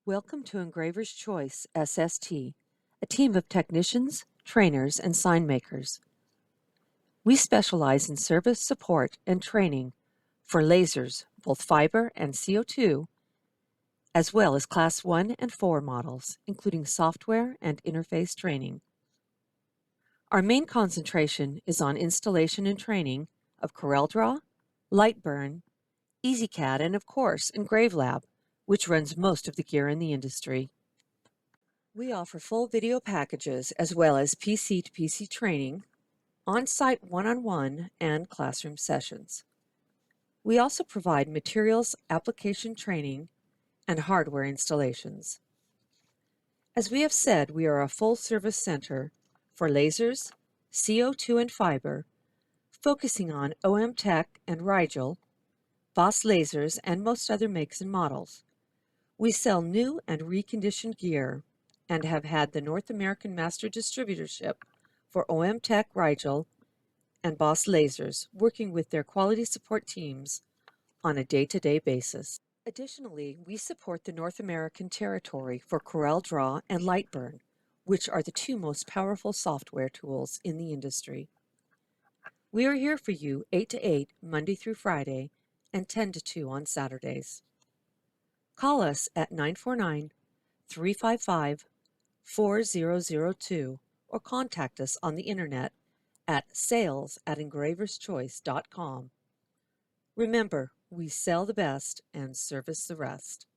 Welcome to Engravers Choice SST, a team of technicians, trainers, and sign makers. We specialize in service, support, and training for lasers, both fiber and CO2, as well as Class 1 and 4 models, including software and interface training. Our main concentration is on installation and training of CorelDRAW, Lightburn, EasyCAD, and of course, EngraveLab, which runs most of the gear in the industry. We offer full video packages as well as PC-to-PC training, on-site one-on-one, and classroom sessions. We also provide materials application training and hardware installations. As we have said, we are a full-service center for lasers, CO2 and fiber, focusing on OMTech and Rigel, Boss Lasers, and most other makes and models. We sell new and reconditioned gear and have had the North American Master Distributorship for OMTech, Rigel, and Boss Lasers, working with their quality support teams on a day-to-day basis. Additionally, we support the North American territory for CorelDRAW and Lightburn, which are the two most powerful software tools in the industry. We are here for you 8 to 8 Monday through Friday and 10 to 2 on Saturdays. Call us at 949-355-4002 or contact us on the internet at sales@engraverschoice.com. Remember, we sell the best and service the rest.